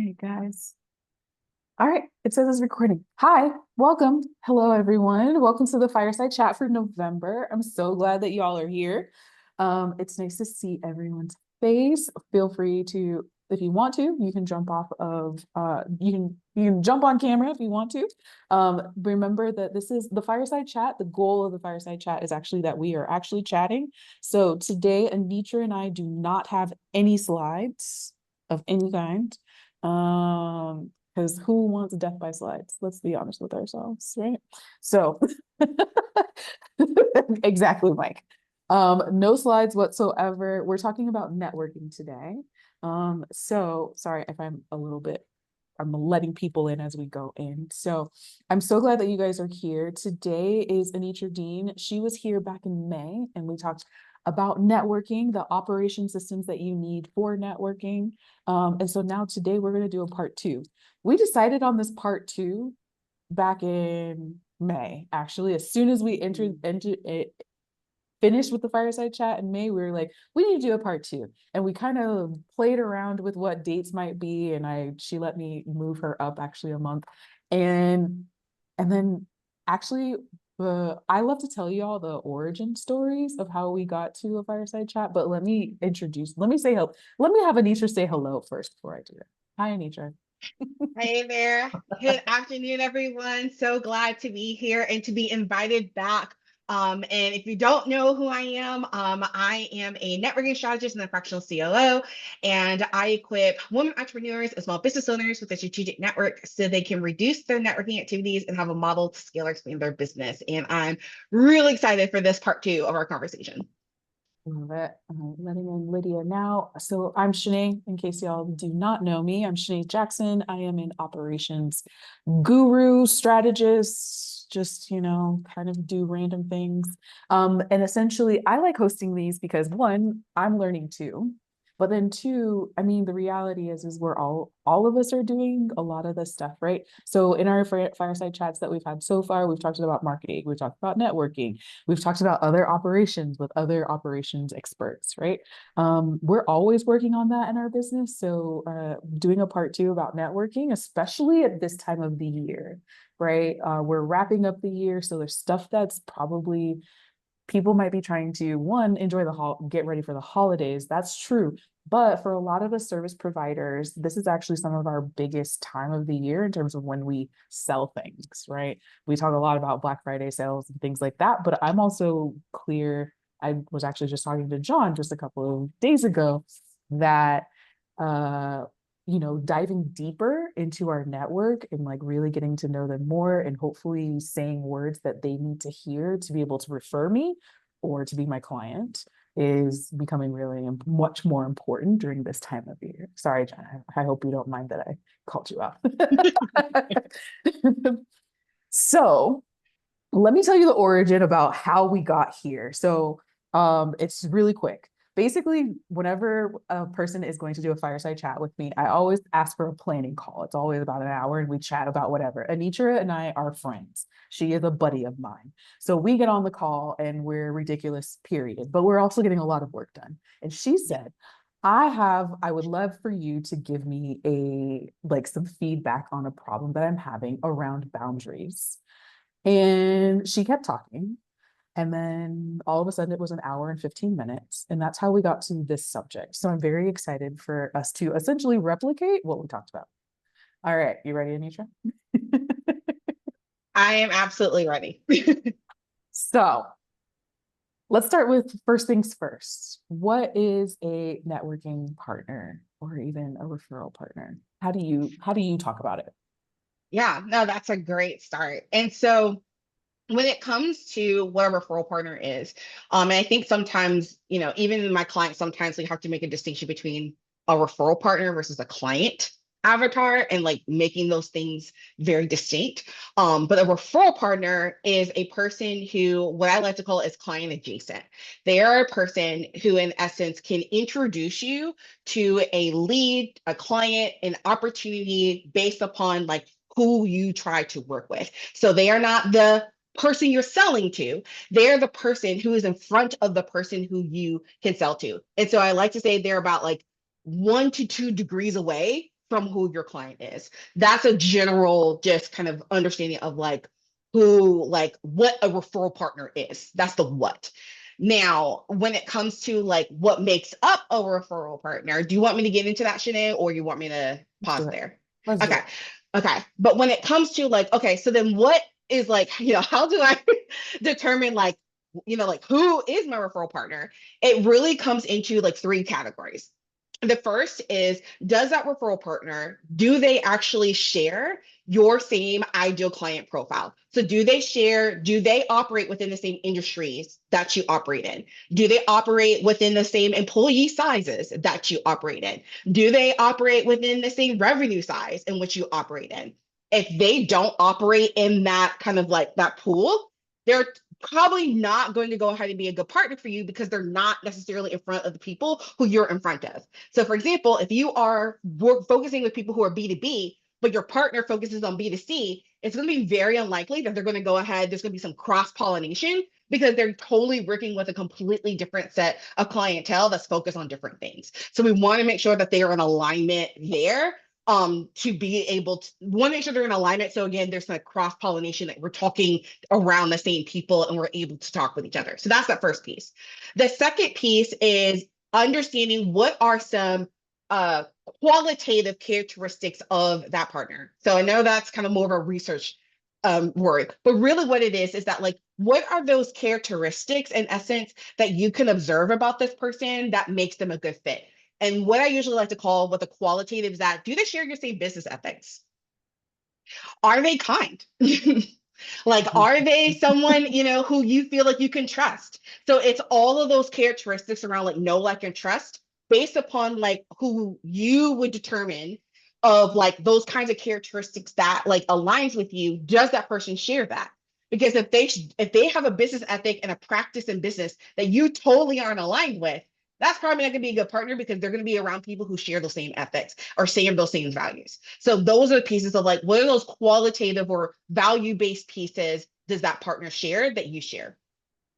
right, guys. All right, it says it's recording. Hi, welcome. Hello, everyone. Welcome to the Fireside Chat for November. I'm so glad that y'all are here. It's nice to see everyone's face. Feel free to, if you want to, you can jump off of you can jump on camera if you want to. Remember that this is the Fireside Chat. The goal of the Fireside Chat is actually that we are actually chatting. So today, Anitra and I do not have any slides of any kind. Because who wants death by slides? Let's be honest with ourselves, right? So exactly, Mike. No slides whatsoever. We're talking about networking today. So sorry if I'm letting people in as we go in. So I'm so glad that you guys are here. Today is Anitra Deen. She was here back in May and we talked about networking, the operation systems that you need for networking. And so now today we're going to do a part two. We decided on this part two back in May, actually. As soon as we finished with the Fireside Chat in May, we were like, we need to do a part two. And we kind of played around with what dates might be. And she let me move her up actually a month. And then actually I love to tell you all the origin stories of how we got to a Fireside Chat, but let me have Anitra say hello first before I do that. Hi, Anitra. Hey there. Good afternoon, everyone. So glad to be here and to be invited back. And if you don't know who I am a networking strategist and a fractional COO, and I equip women entrepreneurs and small business owners with a strategic network so they can reduce their networking activities and have a model to scale or expand their business. And I'm really excited for this part two of our conversation. Love it. Letting in Lydia now. So I'm Shanae, in case y'all do not know me. I'm Shanae Jackson. I am an operations guru, strategist, just, kind of do random things. And essentially, I like hosting these because one, I'm learning too. But then two, I mean, the reality is we're all of us are doing a lot of this stuff, right? So in our fireside chats that we've had so far, we've talked about marketing, we've talked about networking, we've talked about other operations with other operations experts, right? We're always working on that in our business. So doing a part two about networking, especially at this time of the year, right? We're wrapping up the year. So there's stuff that's probably people might be trying to get ready for the holidays. That's true. But for a lot of the service providers, this is actually some of our biggest time of the year in terms of when we sell things, right? We talk a lot about Black Friday sales and things like that, but I'm also clear. I was actually just talking to John just a couple of days ago that uh diving deeper into our network and like really getting to know them more and hopefully saying words that they need to hear to be able to refer me or to be my client is becoming really much more important during this time of year. Sorry, Jen, I hope you don't mind that I called you out. So let me tell you the origin about how we got here. So it's really quick. Basically, whenever a person is going to do a fireside chat with me, I always ask for a planning call. It's always about an hour and we chat about whatever. Anitra and I are friends. She is a buddy of mine. So we get on the call and we're ridiculous, period. But we're also getting a lot of work done. And she said, I would love for you to give me some feedback on a problem that I'm having around boundaries. And she kept talking. And then all of a sudden it was an hour and 15 minutes. And that's how we got to this subject. So I'm very excited for us to essentially replicate what we talked about. All right. You ready, Anitra? I am absolutely ready. So let's start with first things first. What is a networking partner or even a referral partner? How do you talk about it? Yeah, no, that's a great start. And so when it comes to what a referral partner is, and I think sometimes, even my clients, sometimes we have to make a distinction between a referral partner versus a client avatar and like making those things very distinct. But a referral partner is a person who, what I like to call is client adjacent. They are a person who, in essence, can introduce you to a lead, a client, an opportunity based upon like who you try to work with. So they are not the person you're selling to. They're the person who is in front of the person who you can sell to. And so I like to say they're about like 1 to 2 degrees away from who your client is. That's a general just kind of understanding of like who, like what a referral partner is. That's the what. Now, when it comes to like what makes up a referral partner, do you want me to get into that, Shanae, or you want me to Let's pause do it. there? Let's do Okay. it. Okay. But when it comes to like, okay, so then what is like, how do I determine like, like who is my referral partner? It really comes into like three categories. The first is, does that referral partner, do they actually share your same ideal client profile? So do they operate within the same industries that you operate in? Do they operate within the same employee sizes that you operate in? Do they operate within the same revenue size in which you operate in? If they don't operate in that kind of like that pool, they're probably not going to go ahead and be a good partner for you because they're not necessarily in front of the people who you're in front of. So for example, if you are focusing with people who are B2B, but your partner focuses on B2C, it's going to be very unlikely that they're going to go ahead. There's going to be some cross-pollination because they're totally working with a completely different set of clientele that's focused on different things. So we want to make sure that they are in alignment there, to be able to want to make sure they're in alignment. So again, there's like cross-pollination, that we're talking around the same people and we're able to talk with each other. So that's that first piece. The second piece is understanding what are some qualitative characteristics of that partner. So I know that's kind of more of a research word, but really what it is that like, what are those characteristics in essence that you can observe about this person that makes them a good fit? And what I usually like to call what the qualitative is, that do they share your same business ethics? Are they kind? Like, are they someone, who you feel like you can trust? So it's all of those characteristics around like know, like, and trust based upon like who you would determine of like those kinds of characteristics that like aligns with you. Does that person share that? Because if they have a business ethic and a practice in business that you totally aren't aligned with, that's probably not going to be a good partner because they're going to be around people who share those same ethics or share those same values. So those are the pieces of like, what are those qualitative or value-based pieces does that partner share that you share?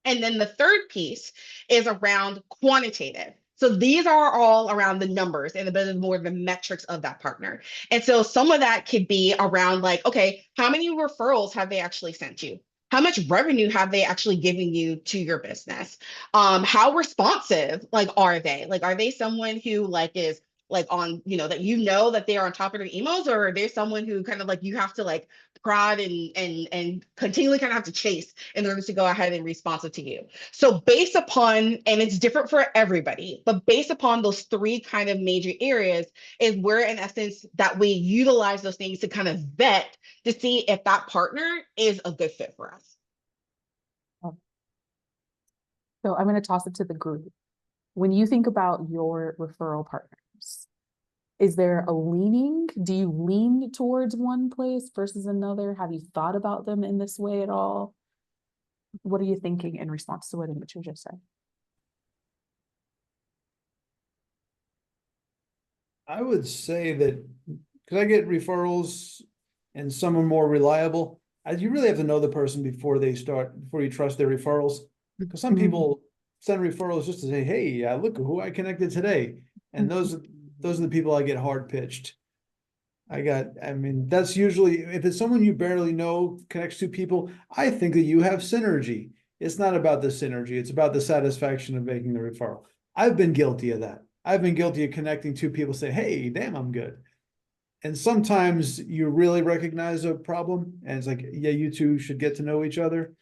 And then the third piece is around quantitative. So these are all around the numbers and a bit more of the metrics of that partner. And so some of that could be around like, okay, how many referrals have they actually sent you? How much revenue have they actually given you to your business? How responsive like are they? Like, are they someone who like is like on, that that they are on top of their emails, or are they someone who kind of like you have to like prod and continually kind of have to chase in order to go ahead and responsive to you? So based upon, and it's different for everybody, but based upon those three kind of major areas is where in essence that we utilize those things to kind of vet to see if that partner is a good fit for us. So I'm going to toss it to the group. When you think about your referral partners, is there a leaning? Do you lean towards one place versus another? Have you thought about them in this way at all? What are you thinking in response to what you just said? I would say that because I get referrals and some are more reliable, you really have to know the person before you trust their referrals. Because some people send referrals just to say, hey, look who I connected today. And those are the people I get hard pitched. That's usually, if it's someone you barely know connects to people, I think that you have synergy. It's not about the synergy, it's about the satisfaction of making the referral. I've been guilty of that. I've been guilty of connecting two people, say, hey, damn, I'm good. And sometimes you really recognize a problem and it's like, yeah, you two should get to know each other.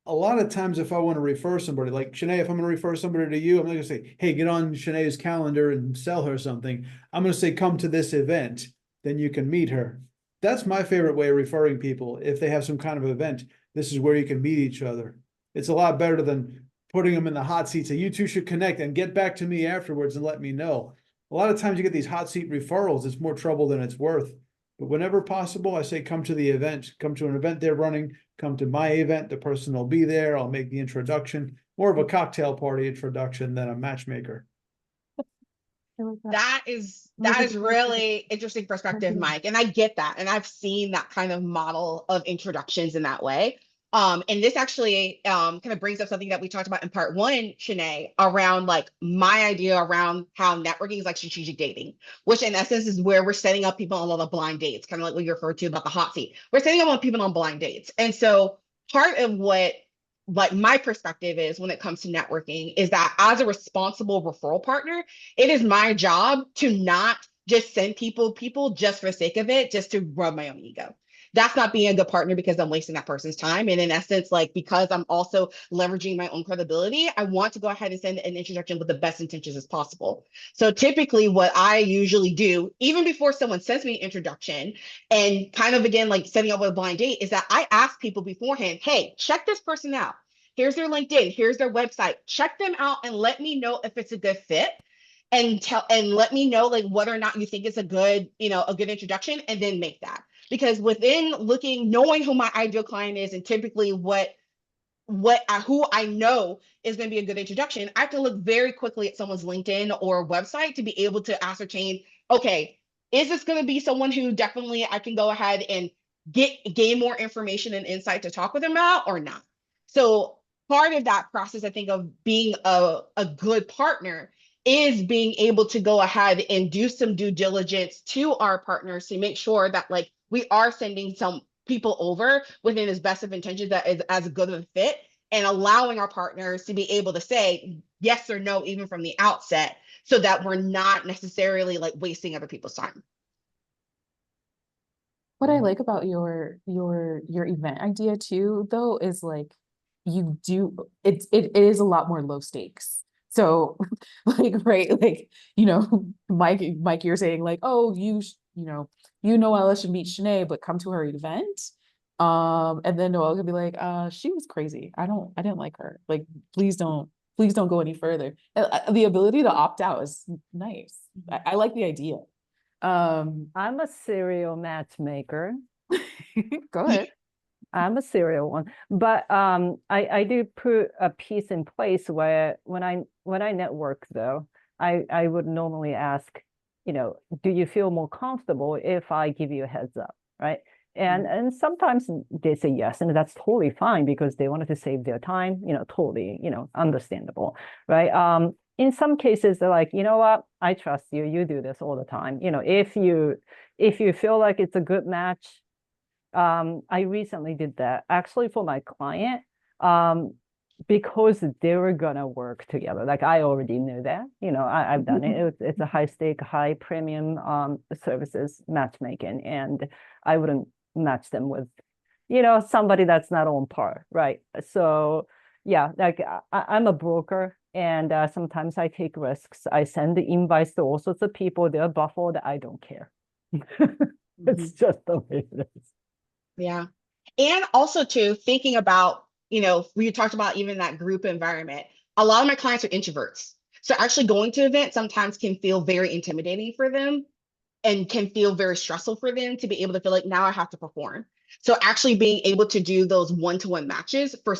A lot of times if I want to refer somebody, like Shanae, if I'm going to refer somebody to you, I'm not going to say, hey, get on Shanae's calendar and sell her something. I'm going to say, come to this event, then you can meet her. That's my favorite way of referring people. If they have some kind of event, this is where you can meet each other. It's a lot better than putting them in the hot seat. Say, you two should connect and get back to me afterwards and let me know. A lot of times you get these hot seat referrals. It's more trouble than it's worth. But whenever possible, I say, come to the event, come to an event they're running, come to my event. The person will be there. I'll make the introduction, more of a cocktail party introduction than a matchmaker. That is really interesting perspective, Mike. And I get that. And I've seen that kind of model of introductions in that way. And this actually kind of brings up something that we talked about in part one, Shanae, around like my idea around how networking is like strategic dating, which in essence is where we're setting up people on a lot of blind dates, kind of like what you referred to about the hot seat. We're setting up people on blind dates. And so part of what like my perspective is when it comes to networking is that as a responsible referral partner, it is my job to not just send people just for the sake of it, just to rub my own ego. That's not being a good partner because I'm wasting that person's time. And in essence, like because I'm also leveraging my own credibility, I want to go ahead and send an introduction with the best intentions as possible. So typically what I usually do, even before someone sends me an introduction and kind of again, like setting up a blind date, is that I ask people beforehand, hey, check this person out. Here's their LinkedIn, here's their website, check them out and let me know if it's a good fit and let me know like whether or not you think it's a good, a good introduction and then make that. Because within knowing who my ideal client is and typically who I know is going to be a good introduction, I can look very quickly at someone's LinkedIn or website to be able to ascertain, okay, is this going to be someone who definitely I can go ahead and gain more information and insight to talk with them about or not? So part of that process, I think, of being a good partner is being able to go ahead and do some due diligence to our partners to make sure that like we are sending some people over within as best of intentions that is as good of a fit and allowing our partners to be able to say yes or no even from the outset so that we're not necessarily like wasting other people's time. What I like about your event idea too, though, is like it is a lot more low stakes. So like right, like Mike, you're saying like, oh, Noella should meet Shanae, but come to her event. And then Noelle could be like, she was crazy. I didn't like her. Like, please don't go any further. The ability to opt out is nice. I like the idea. I'm a serial matchmaker. Go ahead. I'm a serial one, but I do put a piece in place where when I network though, I would normally ask, do you feel more comfortable if I give you a heads up, right? And sometimes they say yes, and that's totally fine because they wanted to save their time, totally, understandable, right? In some cases, they're like, you know what, I trust you. You do this all the time. If you feel like it's a good match, I recently did that actually for my client, because they were gonna work together. Like I already knew that, I've done it. It's a high stake, high premium services matchmaking, and I wouldn't match them with, somebody that's not on par, right? So yeah, like I'm a broker, and sometimes I take risks. I send the invites to all sorts of people. They're baffled. I don't care. It's just the way it is. Yeah. And also too, thinking about, we talked about even that group environment. A lot of my clients are introverts. So actually going to events sometimes can feel very intimidating for them and can feel very stressful for them to be able to feel like now I have to perform. So actually being able to do those one-to-one matches for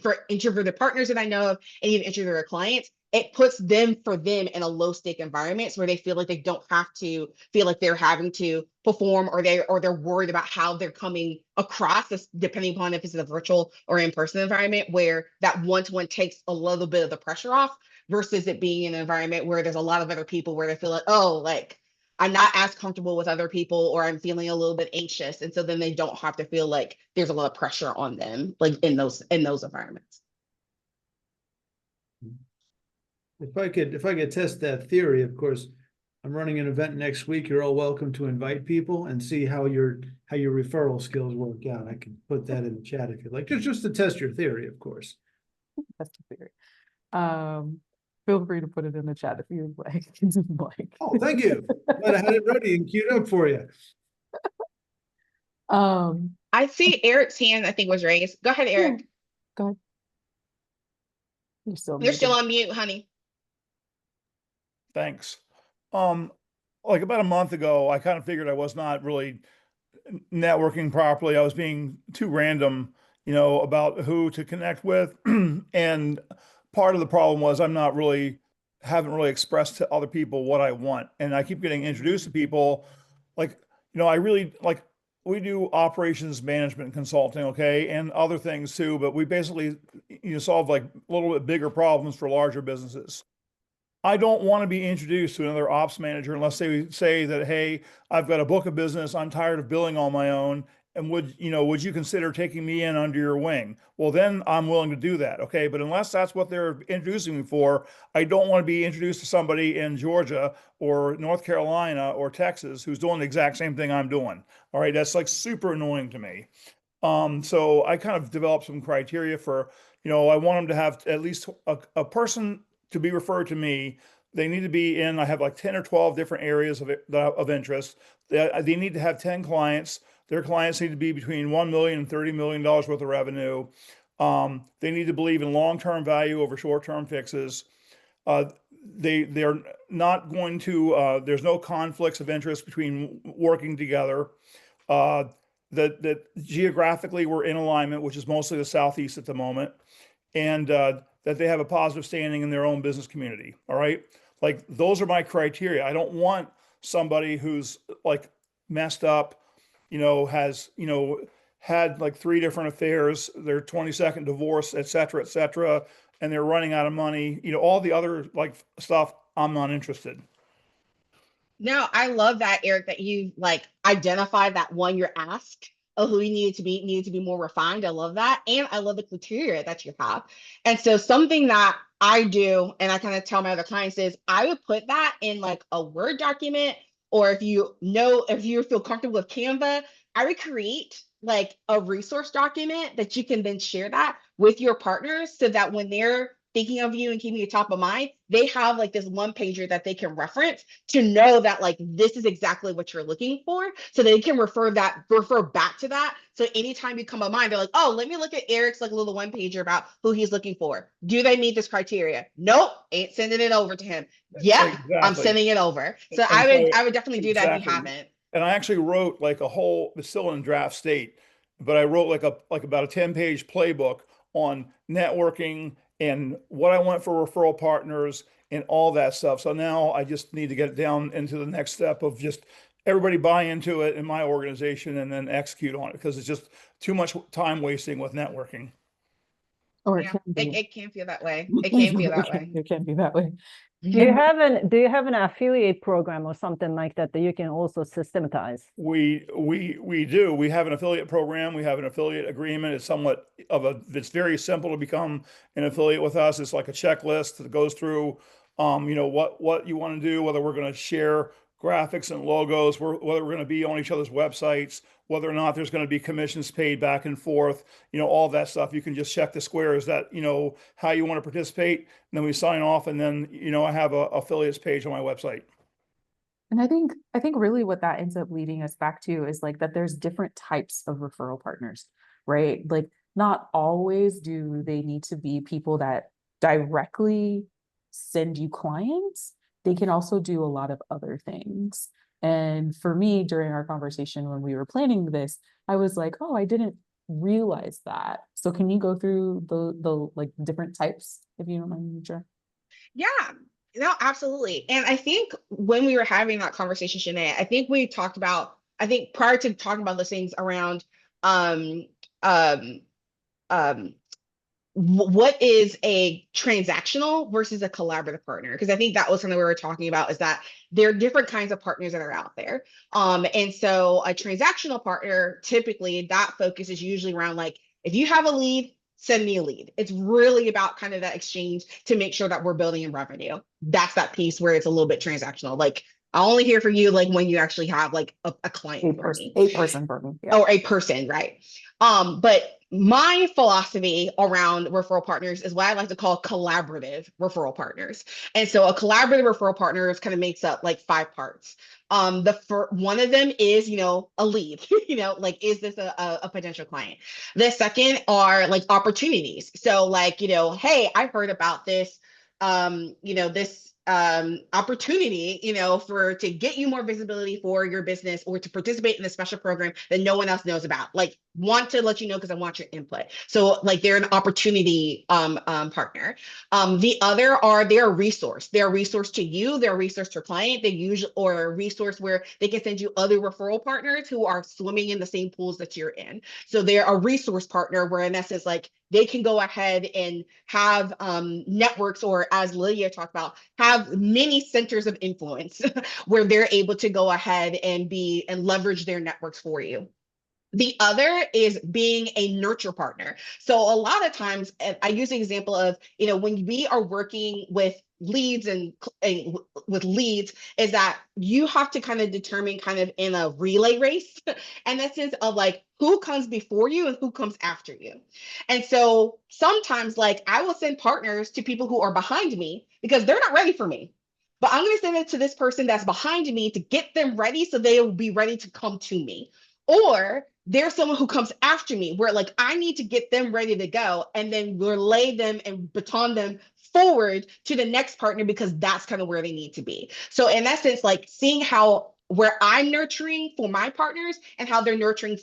for introverted partners that I know of and even introverted clients, it puts them in a low stake environment where they feel like they don't have to feel like they're having to perform or they're worried about how they're coming across this, depending upon if it's a virtual or in-person environment where that one-to-one takes a little bit of the pressure off versus it being an environment where there's a lot of other people where they feel like, oh, like I'm not as comfortable with other people or I'm feeling a little bit anxious. And so then they don't have to feel like there's a lot of pressure on them, like in those environments. If I could test that theory, of course, I'm running an event next week. You're all welcome to invite people and see how your referral skills work out. I can put that in the chat if you'd like, just to test your theory, of course. That's the theory. Feel free to put it in the chat if you'd like. Oh, thank you. Glad I had it ready and queued up for you. I see Eric's hand, I think, was raised. Go ahead, Eric. Yeah, go ahead. You're still on mute, honey. Thanks. Like about a month ago, I kind of figured I was not really networking properly. I was being too random, about who to connect with. And part of the problem was haven't really expressed to other people what I want. And I keep getting introduced to people like, I really like, we do operations management consulting, okay, and other things too, but we basically, solve like a little bit bigger problems for larger businesses. I don't want to be introduced to another ops manager unless they say that, hey, I've got a book of business, I'm tired of billing on my own, and would you consider taking me in under your wing? Well, then I'm willing to do that, okay? But unless that's what they're introducing me for, I don't want to be introduced to somebody in Georgia or North Carolina or Texas who's doing the exact same thing I'm doing. All right, that's like super annoying to me. So I kind of developed some criteria for, I want them to have at least a person to be referred to me. They need to be in, I have like 10 or 12 different areas of interest. They need to have 10 clients. Their clients need to be between $1 million and $30 million worth of revenue. They need to believe in long-term value over short-term fixes. Uh, they're not going to, there's no conflicts of interest between working together. Uh, that geographically we're in alignment, which is mostly the Southeast at the moment, and that they have a positive standing in their own business community. All right. Like those are my criteria. I don't want somebody who's like messed up, has, had like 3 different affairs, their 22nd divorce, et cetera, and they're running out of money, all the other like stuff. I'm not interested. No, I love that, Eric, that you like identified that one you're asked of who you needed to be more refined. I love that. And I love the criteria that you have. And so something that I do, and I kind of tell my other clients is I would put that in like a Word document, or if you feel comfortable with Canva, I would create like a resource document that you can then share that with your partners so that when they're thinking of you and keeping you top of mind, they have like this one pager that they can reference to know that like this is exactly what you're looking for. So they can refer back to that. So anytime you come to mind, they're like, oh, let me look at Eric's like little one pager about who he's looking for. Do they meet this criteria? Nope, ain't sending it over to him. Yep, Exactly. I'm sending it over. So And so I would definitely do that if you exactly. haven't. And I actually wrote like it's still in draft state, but I wrote like about a 10-page playbook on networking and what I want for referral partners and all that stuff. So now I just need to get it down into the next step of just everybody buy into it in my organization and then execute on it, because it's just too much time wasting with networking. Or it Yeah, can be. it can feel that way. It can feel that way. It can be that way. Do you have an affiliate program or something like that that you can also systematize? We do. We have an affiliate program. We have an affiliate agreement. It's very simple to become an affiliate with us. It's like a checklist that goes through, what you want to do, whether we're going to share graphics and logos, whether we're going to be on each other's websites, whether or not there's going to be commissions paid back and forth, all that stuff. You can just check the squares that, how you want to participate. And then we sign off, and then, I have a affiliates page on my website. And I think really what that ends up leading us back to is like that there's different types of referral partners, right? Like not always do they need to be people that directly send you clients. They can also do a lot of other things. And for me, during our conversation when we were planning this, I was like, oh, I didn't realize that. So can you go through the like different types, if you don't mind, Anitra? Yeah, no, absolutely. And I think when we were having that conversation, Shanae, I think we talked about, I think prior to talking about those things around um um um what is a transactional versus a collaborative partner? Because I think that was something we were talking about, is that there are different kinds of partners that are out there. And so a transactional partner, typically that focus is usually around like, if you have a lead, send me a lead. It's really about kind of that exchange to make sure that we're building in revenue. That's that piece where it's a little bit transactional. Like I only hear from you like when you actually have like a client for me. A person for me. Yeah. Or a person, right? But my philosophy around referral partners is what I like to call collaborative referral partners. And so a collaborative referral partner kind of makes up like 5 parts. One of them is, a lead, like, is this a potential client? The second are like opportunities. So like, hey, I heard about this, this opportunity, to get you more visibility for your business or to participate in a special program that no one else knows about. Like, want to let you know because I want your input. So like they're an opportunity partner. The other are they're a resource. They're a resource to you, they're a resource to a client, they usually or a resource where they can send you other referral partners who are swimming in the same pools that you're in. So they're a resource partner where in essence, like they can go ahead and have networks, or as Lydia talked about, have many centers of influence where they're able to go ahead and be and leverage their networks for you. The other is being a nurture partner. So a lot of times, I use the example of, when we are working with leads and with leads, is that you have to kind of determine kind of in a relay race, and that sense of like who comes before you and who comes after you. And so sometimes like I will send partners to people who are behind me because they're not ready for me. But I'm going to send it to this person that's behind me to get them ready so they will be ready to come to me. Or there's someone who comes after me where like I need to get them ready to go and then relay them and baton them forward to the next partner because that's kind of where they need to be. So in that sense, like seeing how where I'm nurturing for my partners and how they're nurturing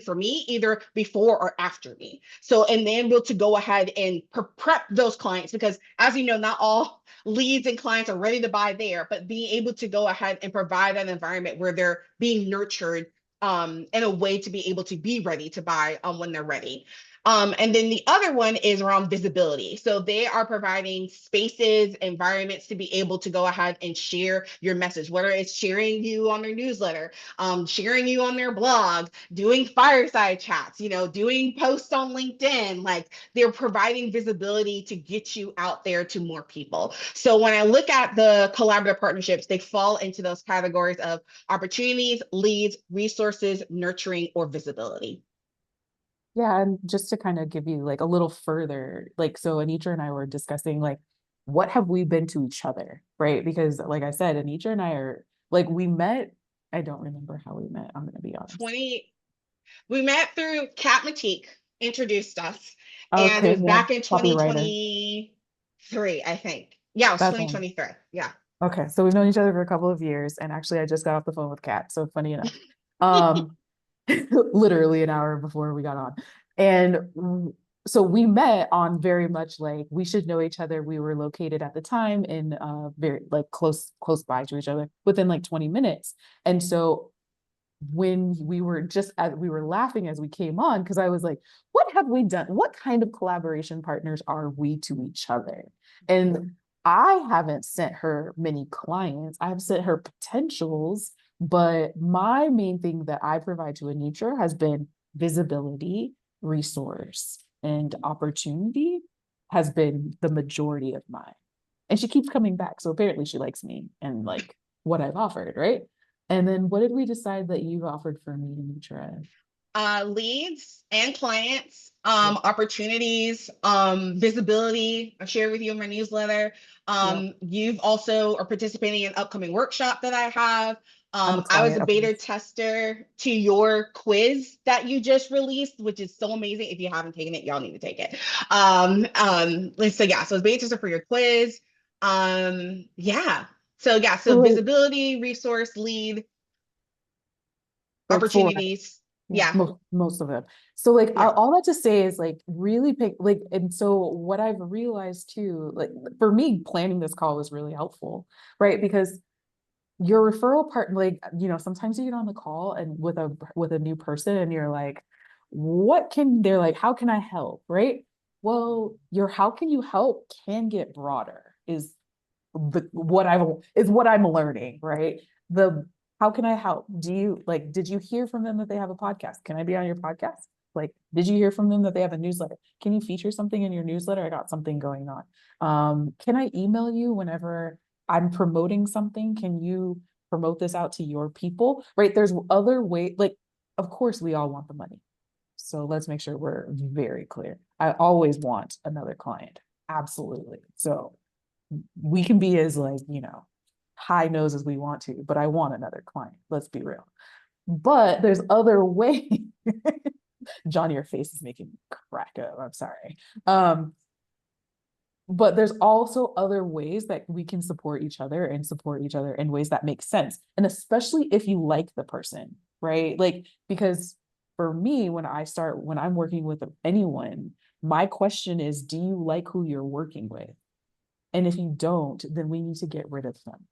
for me either before or after me. So and then able to go ahead and prep those clients because as you know, not all leads and clients are ready to buy there, but being able to go ahead and provide an environment where they're being nurtured in a way to be able to be ready to buy when they're ready. And then the other one is around visibility. So they are providing spaces, environments to be able to go ahead and share your message, whether it's sharing you on their newsletter, sharing you on their blog, doing fireside chats, doing posts on LinkedIn. Like they're providing visibility to get you out there to more people. So when I look at the collaborative partnerships, they fall into those categories of opportunities, leads, resources, nurturing, or visibility. Yeah, and just to kind of give you like a little further, like, so Anitra and I were discussing like, what have we been to each other, right? Because like I said, Anitra and I are like, we met, I don't remember how we met, I'm gonna be honest. We met through Kat Matique introduced us, and it Okay, was yeah, back in copywriter. 2023, I think. Yeah, it was That's one. 2023. Yeah. Okay, so we've known each other for a couple of years, and actually I just got off the phone with Kat, so funny enough. Um, literally an hour before we got on. And so we met on very much like we should know each other. We were located at the time in very like close by to each other within like 20 minutes. And so when we were just as we were laughing as we came on, because I was like, what have we done? What kind of collaboration partners are we to each other? And I haven't sent her many clients. I've sent her potentials, but my main thing that I provide to Anitra has been visibility, resource, and opportunity has been the majority of mine. And she keeps coming back. So apparently she likes me and like what I've offered, right? And then what did we decide that you've offered for me, Anitra? Leads and clients, opportunities, visibility. I shared with you in my newsletter. You've also are participating in an upcoming workshop that I have. I was a beta tester to your quiz that you just released, which is so amazing. If you haven't taken it, y'all need to take it. So yeah, so it's beta tester for your quiz. Yeah. So yeah, so visibility, resource, lead, like opportunities. Yeah. Most of them. So like all that to say is like really pick like, and so what I've realized too, like for me, planning this call was really helpful, right? Because your referral partner, like, sometimes you get on the call and with a new person and you're like, they're like, how can I help? Right? Well, your how can you help can get broader is what I'm learning, right? The how can I help? Did you hear from them that they have a podcast? Can I be on your podcast? Like, did you hear from them that they have a newsletter? Can you feature something in your newsletter? I got something going on. Can I email you whenever I'm promoting something? Can you promote this out to your people? Right? There's other ways, like, of course we all want the money. So let's make sure we're very clear. I always want another client. Absolutely. So we can be as like, high nose as we want to, but I want another client. Let's be real. But there's other ways. John, your face is making me crack up. I'm sorry. But there's also other ways that we can support each other in ways that make sense. And especially if you like the person, right? Like, because for me, when I'm working with anyone, my question is, do you like who you're working with? And if you don't, then we need to get rid of them.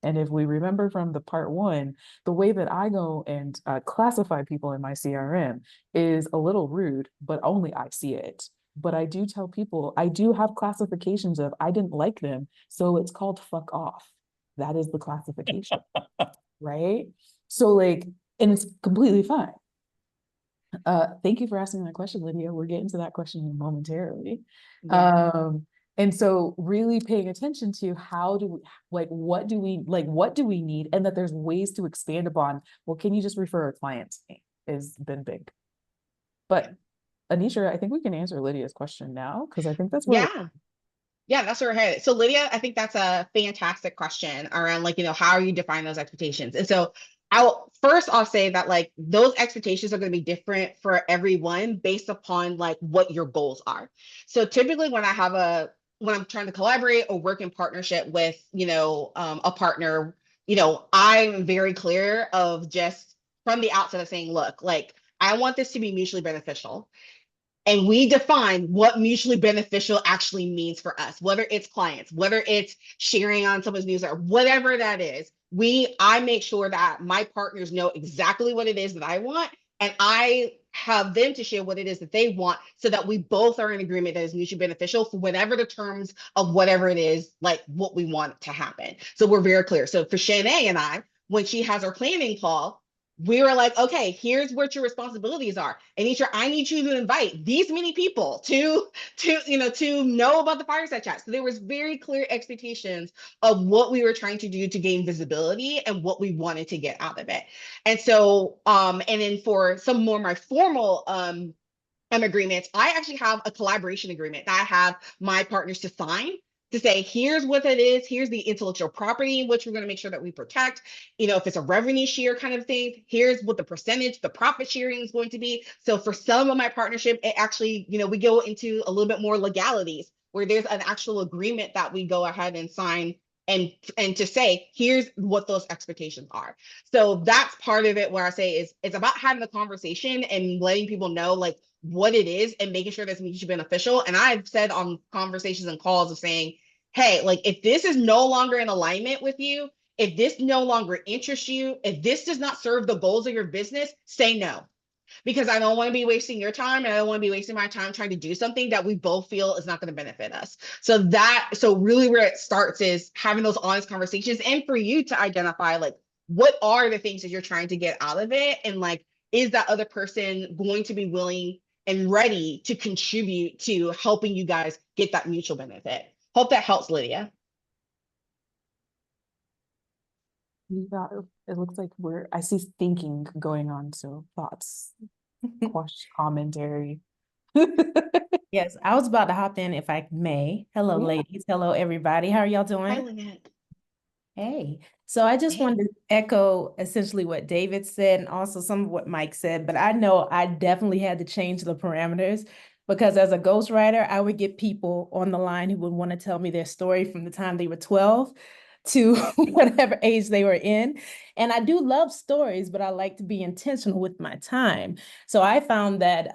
And if we remember from the part one, the way that I go and classify people in my CRM is a little rude, but only I see it. But I do tell people, I do have classifications of I didn't like them, so it's called fuck off. That is the classification, right? So like, and it's completely fine. Thank you for asking that question, Lydia. We're getting to that question momentarily. Yeah. And so really paying attention to how do we, what do we need, and that there's ways to expand upon, well, can you just refer a client to me has been big. But Anitra, I think we can answer Lydia's question now, because I think that's where Yeah. Yeah, that's where we're headed. So Lydia, I think that's a fantastic question around like, how are you define those expectations? And so I'll say that like those expectations are going to be different for everyone based upon like what your goals are. So typically when I'm trying to collaborate or work in partnership with, a partner, I'm very clear of just from the outset of saying, look, like I want this to be mutually beneficial. And we define what mutually beneficial actually means for us, whether it's clients, whether it's sharing on someone's newsletter, whatever that is. I make sure that my partners know exactly what it is that I want, and I have them to share what it is that they want, so that we both are in agreement that is mutually beneficial for whatever the terms of whatever it is, like what we want to happen. So we're very clear. So for Shanae and I, when she has our planning call, we were like, okay, here's what your responsibilities are. Anitra, I need you to invite these many people to know about the Fireside Chat. So there was very clear expectations of what we were trying to do to gain visibility and what we wanted to get out of it. And so, and then for some more my formal agreements, I actually have a collaboration agreement that I have my partners to sign, to say, here's what it is, here's the intellectual property, which we're going to make sure that we protect. If it's a revenue share kind of thing, here's what the percentage, the profit sharing is going to be. So for some of my partnership, it actually, we go into a little bit more legalities, where there's an actual agreement that we go ahead and sign, and to say, here's what those expectations are. So that's part of it, where I say it's about having the conversation and letting people know like what it is, and making sure that's mutually beneficial. And I've said on conversations and calls of saying, hey, like if this is no longer in alignment with you, if this no longer interests you, if this does not serve the goals of your business, say no. Because I don't want to be wasting your time, and I don't want to be wasting my time trying to do something that we both feel is not going to benefit us. So really where it starts is having those honest conversations, and for you to identify like, what are the things that you're trying to get out of it? And like, is that other person going to be willing and ready to contribute to helping you guys get that mutual benefit? Hope that helps, Lydia. it looks like I see thinking going on. So thoughts, question, commentary. Yes, I was about to hop in if I may. Hello, Yeah. ladies. Hello, everybody. How are y'all Hi, doing? Lynette. Hey. So I just Hey. wanted to echo essentially what David said and also some of what Mike said, but I know I definitely had to change the parameters, because as a ghostwriter, I would get people on the line who would want to tell me their story from the time they were 12 to whatever age they were in. And I do love stories, but I like to be intentional with my time. So I found that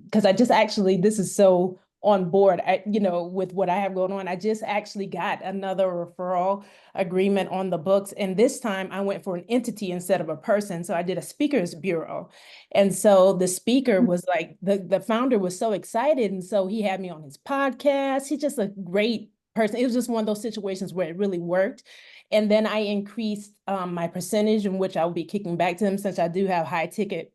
because I just actually, this is so on board, with what I have going on, I just actually got another referral agreement on the books. And this time I went for an entity instead of a person. So I did a speakers bureau. And so the speaker was like, the founder was so excited. And so he had me on his podcast. He's just a great person. It was just one of those situations where it really worked. And then I increased my percentage in which I will be kicking back to them, since I do have high ticket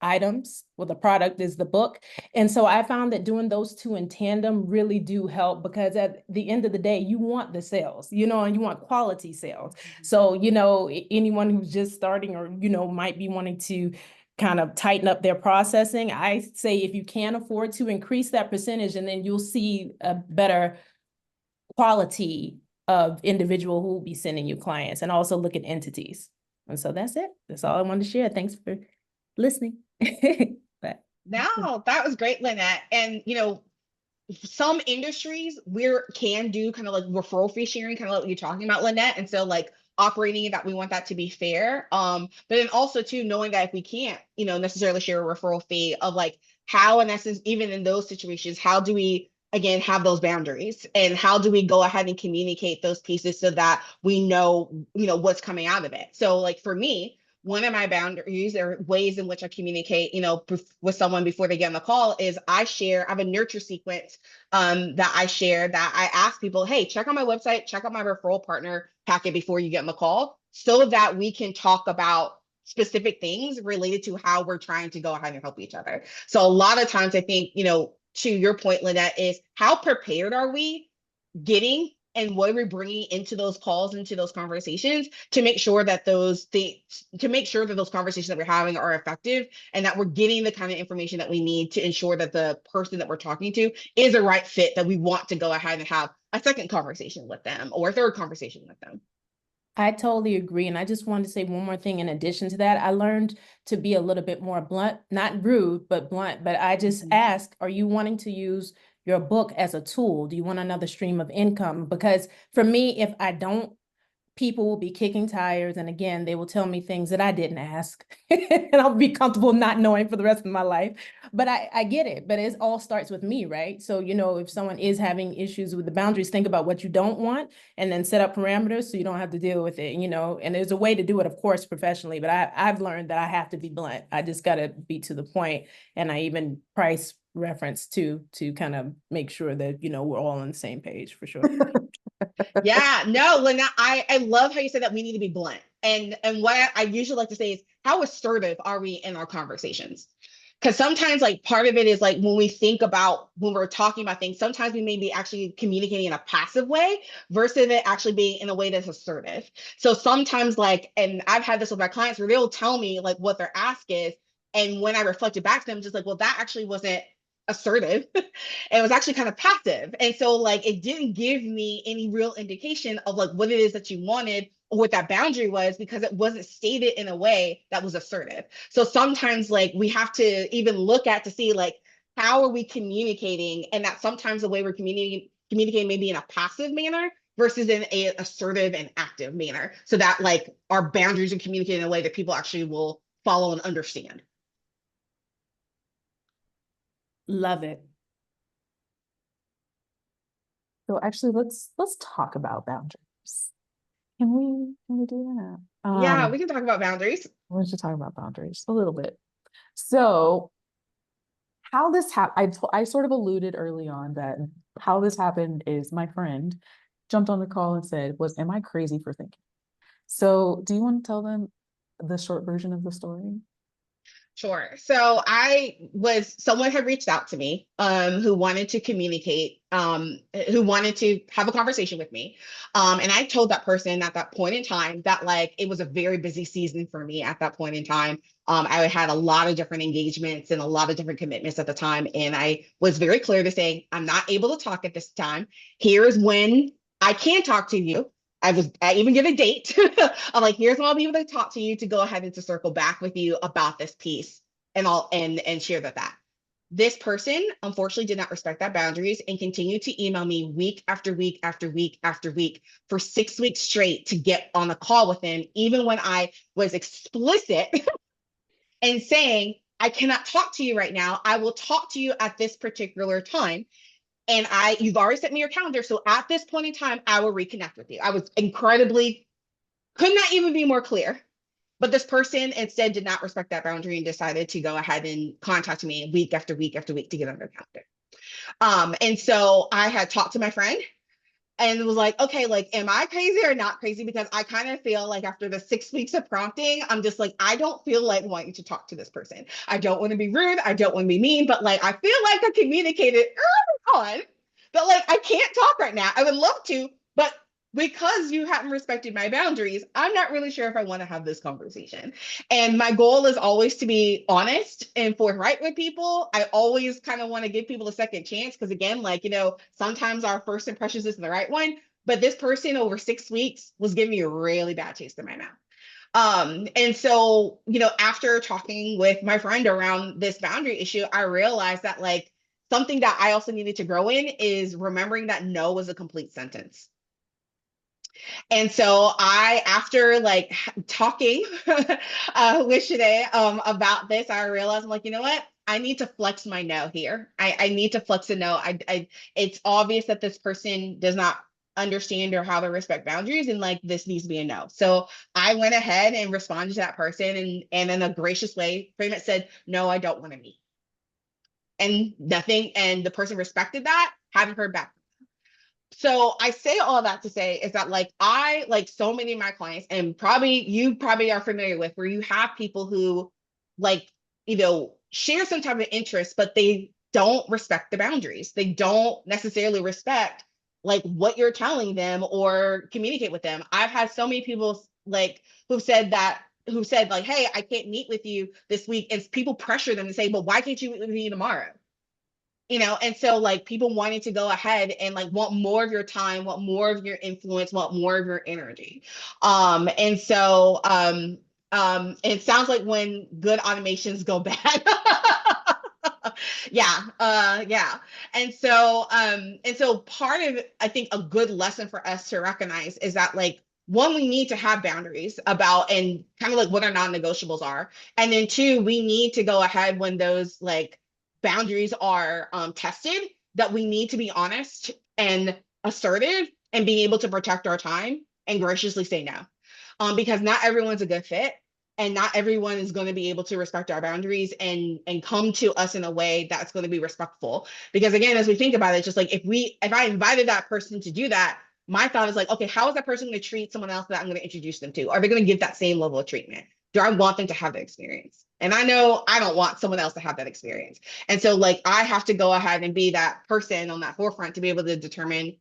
items. Well, the product is the book. And so I found that doing those two in tandem really do help, because at the end of the day, you want the sales, and you want quality sales. So, anyone who's just starting or, might be wanting to kind of tighten up their processing, I say if you can afford to increase that percentage, and then you'll see a better quality of individual who will be sending you clients, and also look at entities. And so that's it. That's all I wanted to share. Thanks for listening. But No, that was great, Lynette. And some industries can do kind of like referral fee sharing, kind of like what you're talking about, Lynette. And so like operating that we want that to be fair. But then also too, knowing that if we can't, necessarily share a referral fee, of like how, in essence, even in those situations, how do we again have those boundaries, and how do we go ahead and communicate those pieces so that we know, what's coming out of it. So like for me, one of my boundaries or ways in which I communicate, with someone before they get on the call is I have a nurture sequence that I share, that I ask people, hey, check out my website, check out my referral partner packet before you get on the call, so that we can talk about specific things related to how we're trying to go ahead and help each other. So a lot of times I think, to your point, Lynette, is how prepared are we getting, and what are we bringing into those calls, into those conversations, to make sure that those conversations that we're having are effective, and that we're getting the kind of information that we need to ensure that the person that we're talking to is a right fit, that we want to go ahead and have a second conversation with them or a third conversation with them. I totally agree. And I just wanted to say one more thing in addition to that. I learned to be a little bit more blunt, not rude, but blunt. But I just ask, are you wanting to use your book as a tool? Do you want another stream of income? Because for me, if I don't, people will be kicking tires. And again, they will tell me things that I didn't ask. And I'll be comfortable not knowing for the rest of my life. But I get it. But it all starts with me, right? So, if someone is having issues with the boundaries, think about what you don't want and then set up parameters so you don't have to deal with it, and there's a way to do it, of course, professionally. But I've learned that I have to be blunt. I just got to be to the point. And I even price reference to kind of make sure that, we're all on the same page for sure. Yeah, no, Lynette, I love how you said that we need to be blunt. And what I usually like to say is, how assertive are we in our conversations? Because sometimes like part of it is like when we're talking about things, sometimes we may be actually communicating in a passive way versus it actually being in a way that's assertive. So sometimes and I've had this with my clients where they'll tell me like what their ask is. And when I reflected back to them, just like, well, that actually wasn't assertive. It was actually kind of passive. And so it didn't give me any real indication of what it is that you wanted or what that boundary was, because it wasn't stated in a way that was assertive. So sometimes we have to even look at to see how are we communicating, and that sometimes the way we're communicating maybe in a passive manner versus in a assertive and active manner, so that our boundaries are communicated in a way that people actually will follow and understand. Love it. So actually, let's talk about boundaries. Can we do that? Yeah, we can talk about boundaries. We should talk about boundaries a little bit. So how this happened, I sort of alluded early on that how this happened is my friend jumped on the call and said, am I crazy for thinking? So do you want to tell them the short version of the story? Sure. So someone had reached out to me, who wanted to communicate, who wanted to have a conversation with me. And I told that person at that point in time that it was a very busy season for me at that point in time. I had a lot of different engagements and a lot of different commitments at the time. And I was very clear to say, I'm not able to talk at this time. Here's when I can talk to you. I even give a date. I'm here's when I'll be able to talk to you to go ahead and to circle back with you about this piece and share that. This person unfortunately did not respect that boundaries and continued to email me week after week after week after week for 6 weeks straight to get on a call with him, even when I was explicit and saying, I cannot talk to you right now. I will talk to you at this particular time. And you've already sent me your calendar. So at this point in time, I will reconnect with you. I was could not even be more clear. But this person instead did not respect that boundary and decided to go ahead and contact me week after week after week to get on their calendar. And so I had talked to my friend and was okay, am I crazy or not crazy? Because I kind of feel after the 6 weeks of prompting, I'm just I don't feel wanting to talk to this person. I don't want to be rude. I don't want to be mean, but I feel I communicated early on that I can't talk right now. I would love to, but because you haven't respected my boundaries, I'm not really sure if I want to have this conversation. And my goal is always to be honest and forthright with people. I always kind of want to give people a second chance because again, sometimes our first impressions isn't the right one, but this person over 6 weeks was giving me a really bad taste in my mouth. And so, after talking with my friend around this boundary issue, I realized that something that I also needed to grow in is remembering that no was a complete sentence. And so after like talking with Shanae about this, I realized I'm like, you know what? I need to flex my no here. I need to flex a no. It's obvious that this person does not understand or how to respect boundaries, and like this needs to be a no. So I went ahead and responded to that person, and in a gracious way, pretty much said, no, I don't want to meet. And nothing, and the person respected that. Haven't heard back. So I say all that to say is that like I like so many of my clients, and you probably are familiar with, where you have people who like, share some type of interest, but they don't respect the boundaries. They don't necessarily respect like what you're telling them or communicate with them. I've had so many people like who said like, hey, I can't meet with you this week, and people pressure them to say, but why can't you meet with me tomorrow? And so like people wanting to go ahead and like want more of your time, want more of your influence, want more of your energy. And so it sounds like when good automations go bad. Yeah. And so part of, I think, a good lesson for us to recognize is that like, one, we need to have boundaries about and kind of like what our non-negotiables are. And then two, we need to go ahead when those like boundaries are tested, that we need to be honest and assertive and being able to protect our time and graciously say no. Because not everyone's a good fit, and not everyone is going to be able to respect our boundaries and come to us in a way that's going to be respectful. Because again, as we think about it, just like if I invited that person to do that, my thought is like, okay, how is that person going to treat someone else that I'm going to introduce them to? Are they going to give that same level of treatment? Do I want them to have that experience? And I know I don't want someone else to have that experience. And so like I have to go ahead and be that person on that forefront to be able to determine,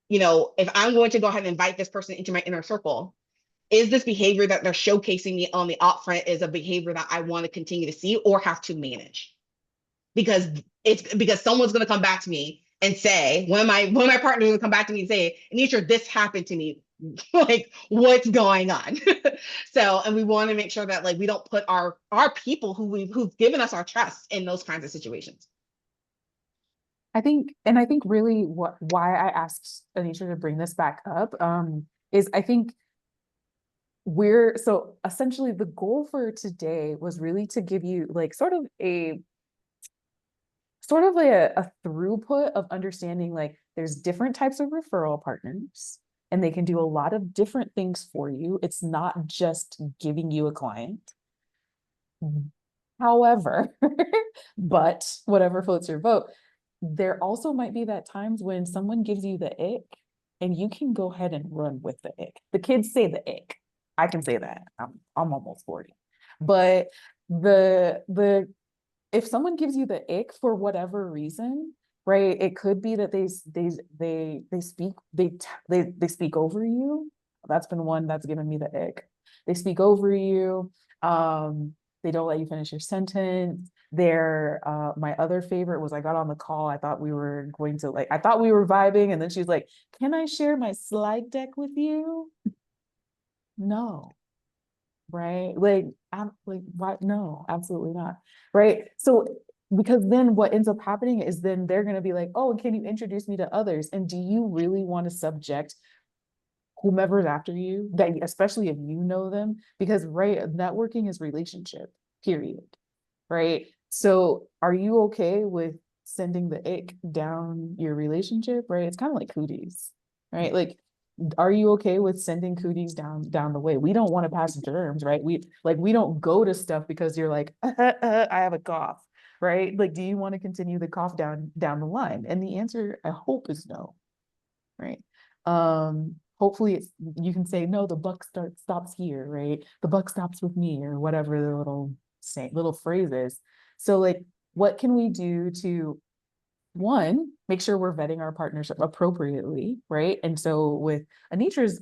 if I'm going to go ahead and invite this person into my inner circle, is this behavior that they're showcasing me on the upfront is a behavior that I want to continue to see or have to manage? Because someone's going to come back to me and say, one of my partners will come back to me and say, Anitra, this happened to me. Like, what's going on? So, and we want to make sure that like we don't put our people who've given us our trust in those kinds of situations. I think really why I asked Anitra to bring this back up is I think so essentially the goal for today was really to give you like sort of a throughput of understanding like there's different types of referral partners, and they can do a lot of different things for you. It's not just giving you a client. However, but whatever floats your boat, there also might be that times when someone gives you the ick and you can go ahead and run with the ick. The kids say the ick. I can say that. I'm almost 40. But if someone gives you the ick for whatever reason, right? It could be that they speak over you. That's been one that's given me the ick. They speak over you. They don't let you finish your sentence. My other favorite was I got on the call. I thought we were vibing, and then she's like, "Can I share my slide deck with you?" No. Right? Like, I'm like, why? No, absolutely not. Right? So, because then what ends up happening is then they're going to be like, oh, can you introduce me to others? And do you really want to subject whomever's after you, that especially if you know them? Because right, networking is relationship, period. Right? So are you okay with sending the ick down your relationship? Right? It's kind of like cooties, right? Like, are you okay with sending cooties down the way? We don't want to pass germs, right? We don't go to stuff because you're like, I have a cough, right? Like, do you want to continue the cough down the line? And the answer, I hope, is no, right? Hopefully you can say, no, the buck stops here, right? The buck stops with me, or whatever the little phrase is. So like, what can we do to, one, make sure we're vetting our partners appropriately, right? And so with Anitra's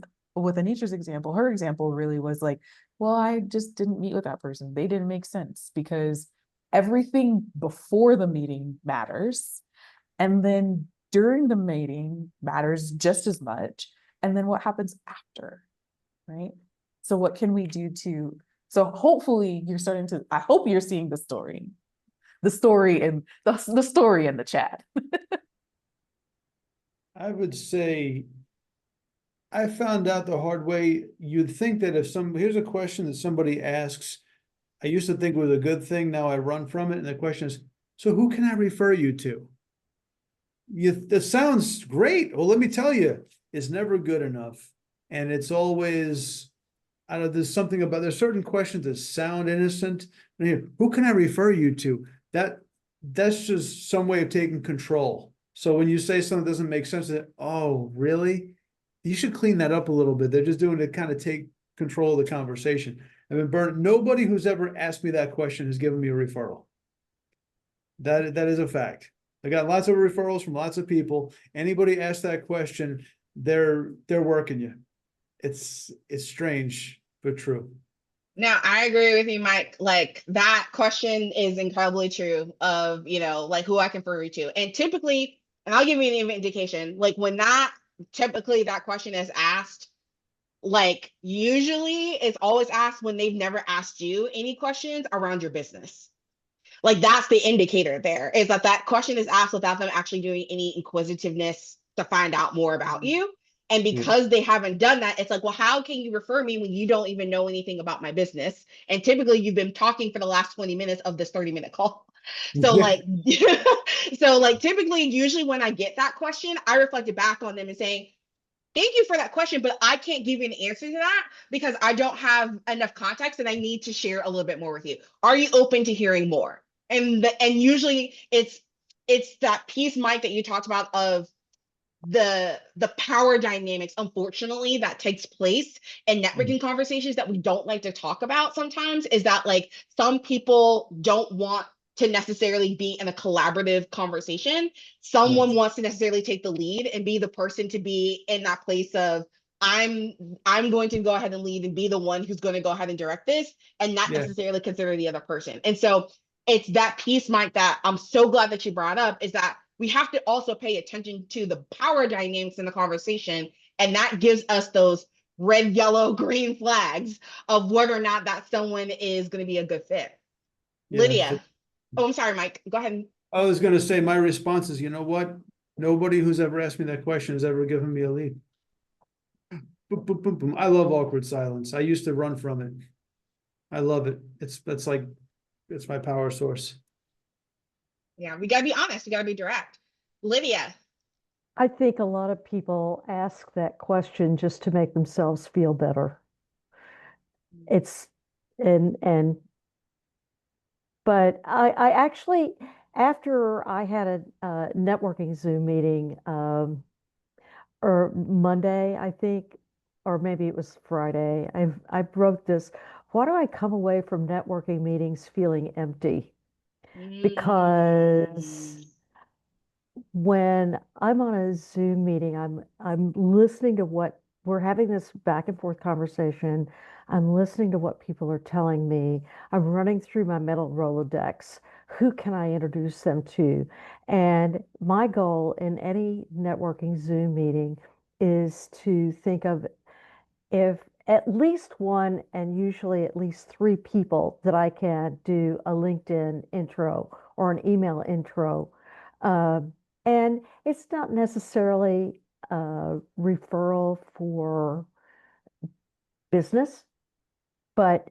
example, her example really was like, well, I just didn't meet with that person. They didn't make sense, because everything before the meeting matters. And then during the meeting matters just as much. And then what happens after, right? So what can we do so hopefully I hope you're seeing the story in the chat. I would say I found out the hard way. You'd think that here's a question that somebody asks, I used to think it was a good thing, now I run from it, and the question is, so who can I refer you to? That sounds great. Well, let me tell you, it's never good enough. And it's always, I don't know, there's certain questions that sound innocent. Who can I refer you to? That's just some way of taking control. So when you say something that doesn't make sense, oh, really? You should clean that up a little bit. They're just doing it to kind of take control of the conversation. I've been burned. Nobody who's ever asked me that question has given me a referral. That is a fact. I got lots of referrals from lots of people. Anybody ask that question, they're working you. It's strange, but true. Now, I agree with you, Mike. Like that question is incredibly true of, like who I can refer you to. And typically, and I'll give you an indication, like when typically that question is asked, like usually it's always asked when they've never asked you any questions around your business. Like that's the indicator there, is that question is asked without them actually doing any inquisitiveness to find out more about you. And because they haven't done that, it's like, well, how can you refer me when you don't even know anything about my business? And typically you've been talking for the last 20 minutes of this 30-minute call. So like, so like typically, usually when I get that question, I reflect it back on them and saying, thank you for that question, but I can't give you an answer to that because I don't have enough context and I need to share a little bit more with you. Are you open to hearing more? And usually it's that piece, Mike, that you talked about of the power dynamics, unfortunately, that takes place in networking conversations that we don't like to talk about sometimes, is that like some people don't want to necessarily be in a collaborative conversation. Someone wants to necessarily take the lead and be the person to be in that place of I'm going to go ahead and lead and be the one who's going to go ahead and direct this and not necessarily consider the other person. And so it's that piece, Mike, that I'm so glad that you brought up, is that we have to also pay attention to the power dynamics in the conversation. And that gives us those red, yellow, green flags of whether or not that someone is going to be a good fit. Lydia. Oh, I'm sorry, Mike. Go ahead. I was going to say my response is, you know what? Nobody who's ever asked me that question has ever given me a lead. Boom, boom, boom, boom. I love awkward silence. I used to run from it. I love it. It's my power source. Yeah, we got to be honest. We got to be direct. Lydia. I think a lot of people ask that question just to make themselves feel better. But I actually, after I had a networking Zoom meeting, or Monday, I think, or maybe it was Friday, I wrote this, why do I come away from networking meetings feeling empty? Because when I'm on a Zoom meeting, I'm listening to what we're having, this back and forth conversation. I'm listening to what people are telling me. I'm running through my mental Rolodex. Who can I introduce them to? And my goal in any networking Zoom meeting is to think of if at least one and usually at least three people that I can do a LinkedIn intro or an email intro. And it's not necessarily a referral for business, but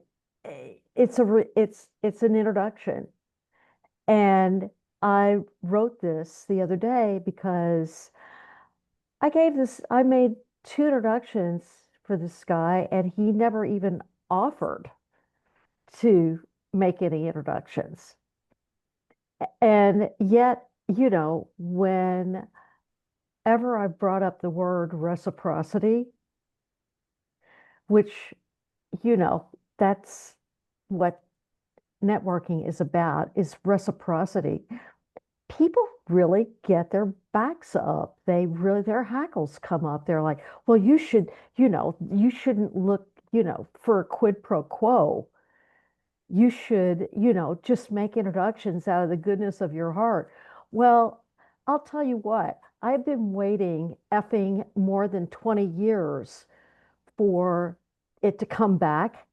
it's an introduction. And I wrote this the other day because I made two introductions for this guy, and he never even offered to make any introductions. And yet, whenever I brought up the word reciprocity, which, that's what networking is about, is reciprocity. People really get their backs up. Their hackles come up. They're like, well, you shouldn't look, for a quid pro quo. You should, just make introductions out of the goodness of your heart. Well, I'll tell you what, I've been waiting effing more than 20 years for it to come back.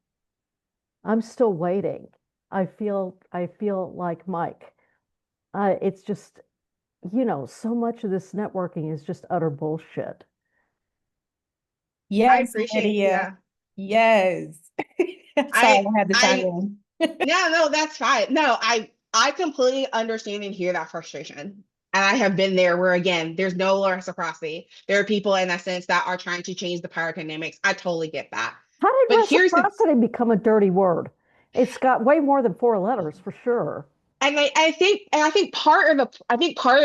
I'm still waiting. I feel like Mike. It's just, so much of this networking is just utter bullshit. Yes, appreciate, Lydia. Yes. Sorry, I I had to chime I in. no, that's fine. No, I completely understand and hear that frustration. And I have been there where again, there's no reciprocity. There are people in essence that are trying to change the power dynamics. I totally get that. How did But here's the reciprocity become a dirty word? It's got way more than 4 letters for sure. and I think part of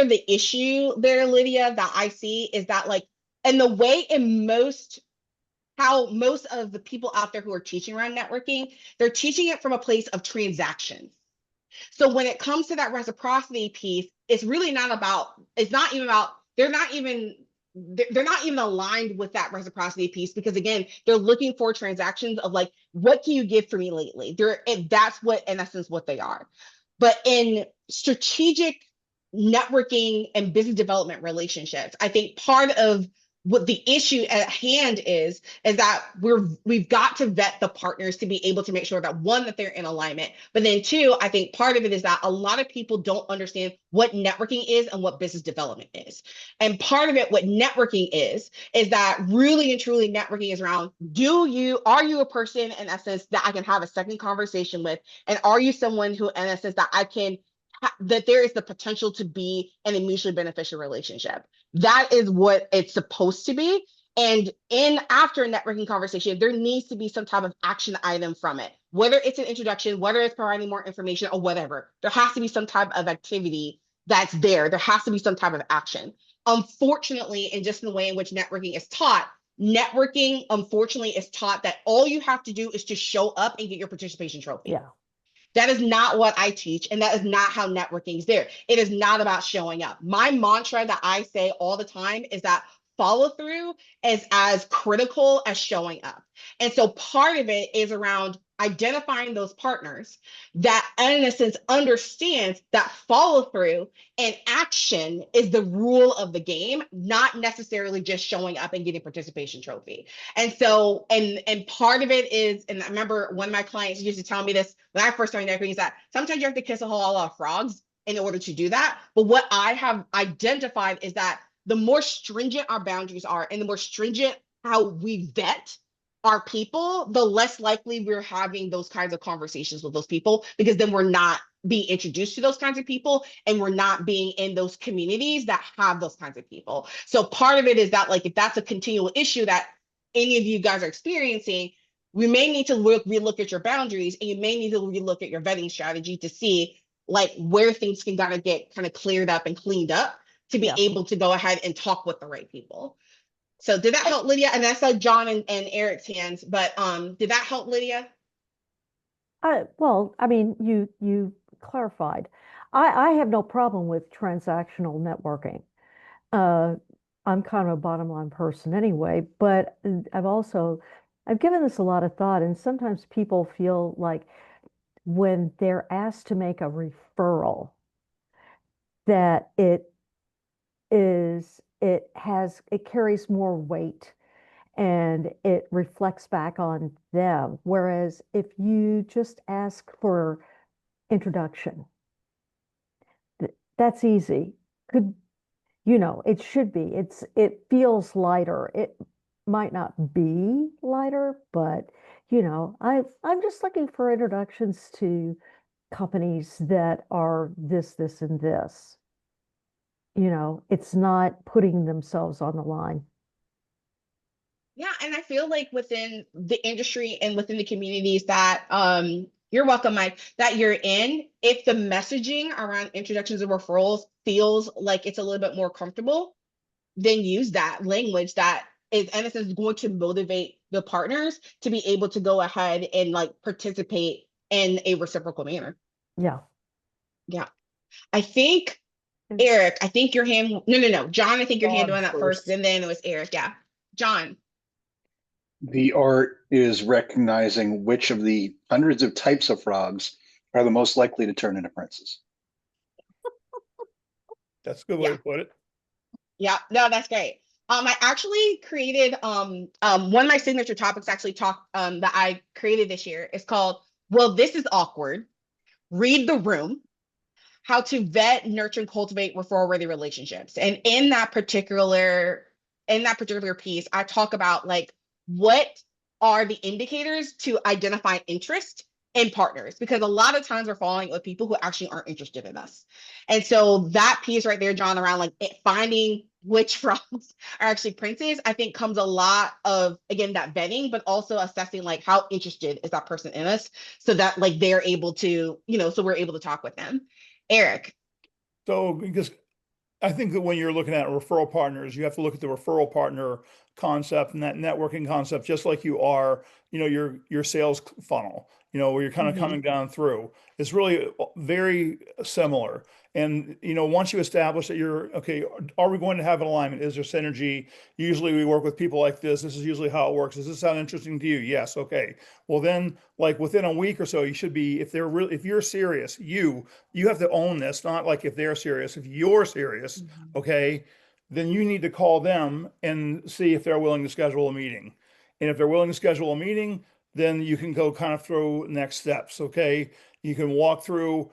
the issue there, Lydia, that I see is that like and the way in most how most of the people out there who are teaching around networking, they're teaching it from a place of transactions. So when it comes to that reciprocity piece, it's really not about, it's not even about, they're not even aligned with that reciprocity piece because again, they're looking for transactions of like, what can you give for me lately? That's what in essence what they are. But in strategic networking and business development relationships, I think part of what the issue at hand is that we've got to vet the partners to be able to make sure that one, that they're in alignment, but then two, I think part of it is that a lot of people don't understand what networking is and what business development is. And part of it, what networking is that really and truly networking is around, are you a person in essence that I can have a second conversation with? And are you someone who in essence that that there is the potential to be in a mutually beneficial relationship? That is what it's supposed to be. And in after a networking conversation, there needs to be some type of action item from it, whether it's an introduction, whether it's providing more information or whatever. There has to be some type of activity that's there. There has to be some type of action. Unfortunately, and just in the way in which networking is taught, networking, unfortunately, is taught that all you have to do is to show up and get your participation trophy. Yeah. That is not what I teach, and that is not how networking is there. It is not about showing up. My mantra that I say all the time is that follow through is as critical as showing up. And so part of it is around identifying those partners that, in a sense, understands that follow through and action is the rule of the game, not necessarily just showing up and getting participation trophy. And so, and part of it is, and I remember one of my clients used to tell me this when I first started networking, is that sometimes you have to kiss a whole lot of frogs in order to do that. But what I have identified is that the more stringent our boundaries are and the more stringent how we vet our people, the less likely we're having those kinds of conversations with those people, because then we're not being introduced to those kinds of people and we're not being in those communities that have those kinds of people. So part of it is that like if that's a continual issue that any of you guys are experiencing, we may need to relook at your boundaries, and you may need to relook at your vetting strategy to see like where things can kind of get kind of cleared up and cleaned up to be able to go ahead and talk with the right people. So did that help, Lydia? And I saw John and Eric's hands, but did that help, Lydia? Well, I mean, you clarified. I have no problem with transactional networking. Uh, I'm kind of a bottom line person anyway, but I've given this a lot of thought, and sometimes people feel like when they're asked to make a referral, that it carries more weight and it reflects back on them. Whereas if you just ask for introduction, that's easy. It should be. It feels lighter. It might not be lighter, but I'm just looking for introductions to companies that are this, and this. It's not putting themselves on the line. Yeah, and I feel like within the industry and within the communities that you're welcome, Mike, that you're in, if the messaging around introductions and referrals feels like it's a little bit more comfortable, then use that language that is in a sense going to motivate the partners to be able to go ahead and like participate in a reciprocal manner. Yeah. Yeah. I think Eric, I think your hand, no. John, I think your hand John went up first, and then it was Eric. Yeah. John. The art is recognizing which of the hundreds of types of frogs are the most likely to turn into princes. That's a good way to put it. Yeah, no, that's great. I actually created one of my signature topics that I created this year is called "Well, This Is Awkward. Read the Room: How to Vet, Nurture, and Cultivate Referral-Worthy Relationships." And in that particular piece, I talk about like what are the indicators to identify interest in partners, because a lot of times we're following with people who actually aren't interested in us. And so that piece right there, John, around like finding which frogs are actually princes, I think comes a lot of, again, that vetting, but also assessing like how interested is that person in us, so that like they're able to, so we're able to talk with them. Eric. So because I think that when you're looking at referral partners, you have to look at the referral partner concept and that networking concept, just like you are, your sales funnel, where you're kind of coming down through. It's really very similar. And, once you establish that you're, okay, are we going to have an alignment? Is there synergy? Usually we work with people like this. This is usually how it works. Does this sound interesting to you? Yes. Okay. Well, then like within a week or so, you should be, if you're serious, you have to own this, not like if they're serious, if you're serious, okay, then you need to call them and see if they're willing to schedule a meeting. And if they're willing to schedule a meeting, then you can go kind of through next steps. Okay. You can walk through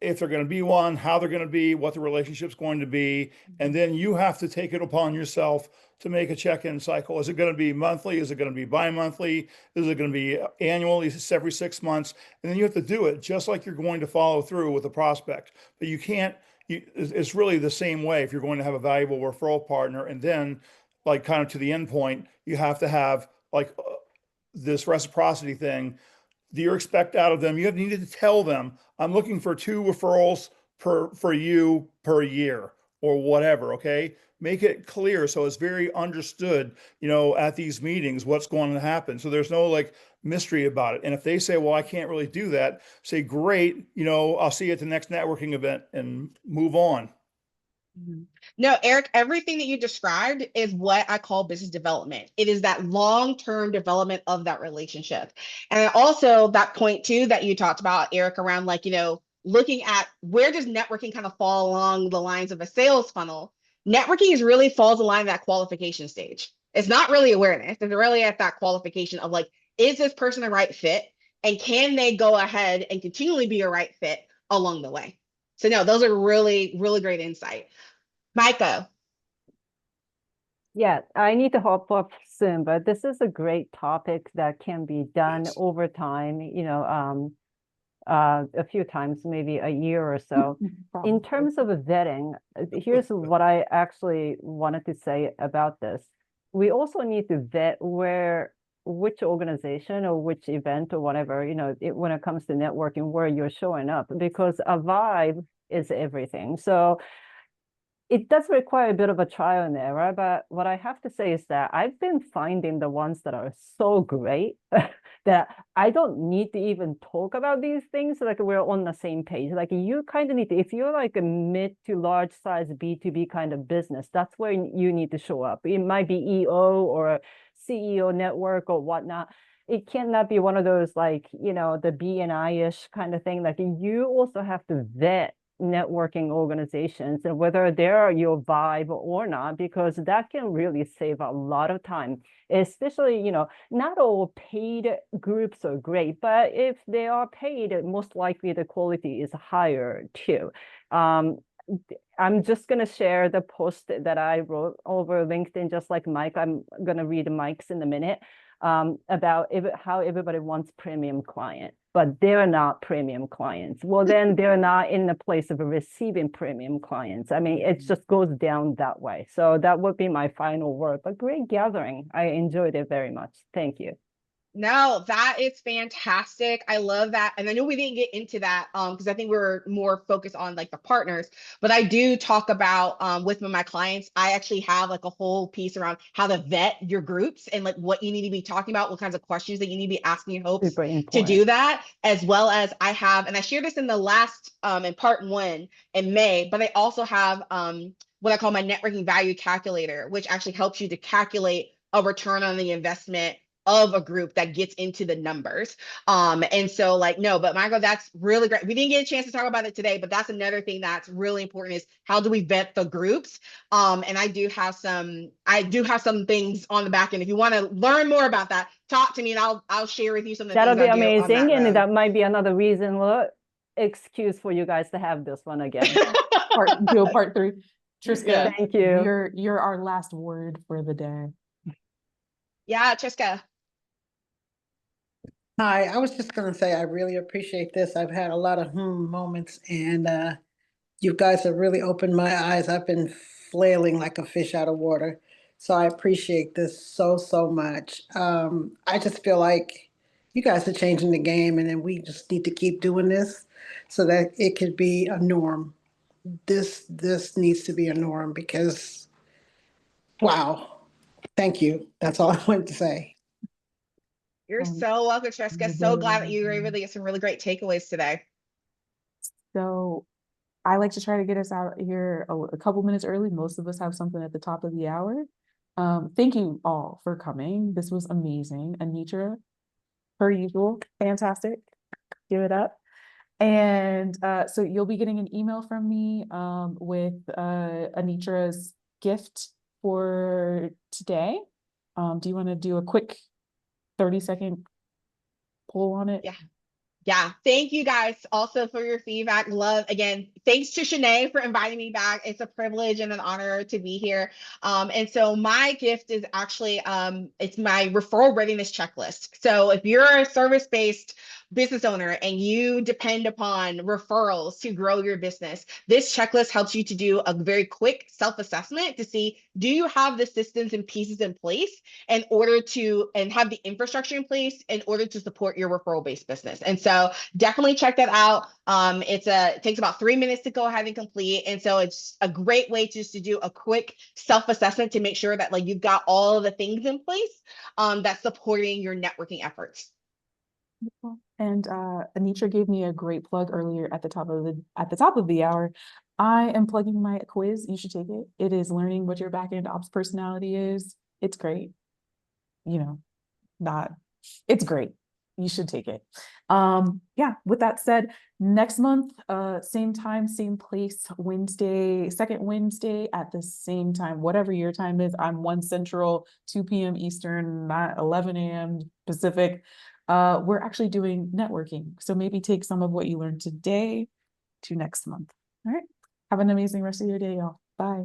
if they're going to be one, how they're going to be, what the relationship's going to be. And then you have to take it upon yourself to make a check-in cycle. Is it going to be monthly? Is it going to be bi-monthly? Is it going to be annually? Is it every 6 months? And then you have to do it just like you're going to follow through with a prospect. But you can't, it's really the same way if you're going to have a valuable referral partner. And then like kind of to the end point, you have to have like this reciprocity thing. Do you expect out of them? You needed to tell them, I'm looking for 2 referrals for you per year or whatever. Okay. Make it clear. So it's very understood, at these meetings, what's going to happen. So there's no like mystery about it. And if they say, well, I can't really do that, say, great, I'll see you at the next networking event and move on. No, Eric, everything that you described is what I call business development. It is that long-term development of that relationship. And also that point too, that you talked about, Eric, around like, looking at where does networking kind of fall along the lines of a sales funnel. Networking is really falls along that qualification stage. It's not really awareness. It's really at that qualification of like, is this person a right fit? And can they go ahead and continually be a right fit along the way? So no, those are really, really great insight. Micah. Yeah, I need to hop up soon, but this is a great topic that can be done over time, a few times, maybe a year or so. In terms of vetting, here's what I actually wanted to say about this. We also need to vet which organization or which event or whatever, when it comes to networking, where you're showing up, because a vibe is everything. So it does require a bit of a trial and error, but what I have to say is that I've been finding the ones that are so great that I don't need to even talk about these things. Like we're on the same page. Like you kind of need to, if you're like a mid to large size B2B kind of business, that's where you need to show up. It might be EO or CEO network or whatnot. It cannot be one of those like, the BNI-ish kind of thing. Like you also have to vet networking organizations and whether they're your vibe or not, because that can really save a lot of time, especially, not all paid groups are great, but if they are paid, most likely the quality is higher too. I'm just going to share the post that I wrote over LinkedIn, just like Mike. I'm going to read Mike's in a minute, about how everybody wants premium client, but they're not premium clients. Well, then they're not in the place of receiving premium clients. I mean, it just goes down that way. So that would be my final word, but great gathering. I enjoyed it very much. Thank you. No, that is fantastic. I love that. And I know we didn't get into that because I think we were more focused on like the partners, but I do talk about with my clients, I actually have like a whole piece around how to vet your groups and like what you need to be talking about, what kinds of questions that you need to be asking your hopes to do that, as well as I have, and I shared this in the last in part 1 in May, but I also have what I call my networking value calculator, which actually helps you to calculate a return on the investment of a group that gets into the numbers. And so like, no, but Michael, that's really great. We didn't get a chance to talk about it today, but that's another thing that's really important is how do we vet the groups? And I do have some things on the back end. If you want to learn more about that, talk to me and I'll share with you some of the That'll things be amazing. And road. that might be another reason, excuse for you guys to have this one again. part 3. Triska, Thank you. You're our last word for the day. Yeah, Cheska. Hi, I was just gonna say I really appreciate this. I've had a lot of moments, and you guys have really opened my eyes. I've been flailing like a fish out of water. So I appreciate this so much. I just feel like you guys are changing the game, and then we just need to keep doing this so that it could be a norm. This needs to be a norm because wow. Thank you. That's all I wanted to say. You're Um, so welcome, Cheska. So glad that you were able to get some really great takeaways today. So I like to try to get us out here a couple minutes early. Most of us have something at the top of the hour. Thank you all for coming. This was amazing. Anitra, per usual, fantastic. Give it up. And so you'll be getting an email from me with Anitra's gift for today. Do you want to do a quick 30-second poll on it? Yeah. Yeah, thank you guys also for your feedback. Love, again, thanks to Shanae for inviting me back. It's a privilege and an honor to be here. And so my gift is actually, it's my referral readiness checklist. So if you're a service-based business owner and you depend upon referrals to grow your business, this checklist helps you to do a very quick self-assessment to see, do you have the systems and pieces in place in order to, and have the infrastructure in place in order to support your referral-based business. And so definitely check that out. It takes about 3 minutes to go ahead and complete. And so it's a great way just to do a quick self-assessment to make sure that like you've got all of the things in place that's supporting your networking efforts. And Anitra gave me a great plug earlier at the top of the hour. I am plugging my quiz. You should take it. It is learning what your backend ops personality is. It's great. You know, it's great. You should take it. Yeah, with that said, next month, same time, same place, Wednesday, second Wednesday at the same time, whatever your time is. I'm 1 Central, 2 p.m. Eastern, not 11 a.m. Pacific. We're actually doing networking. So maybe take some of what you learned today to next month. All right. Have an amazing rest of your day, y'all. Bye.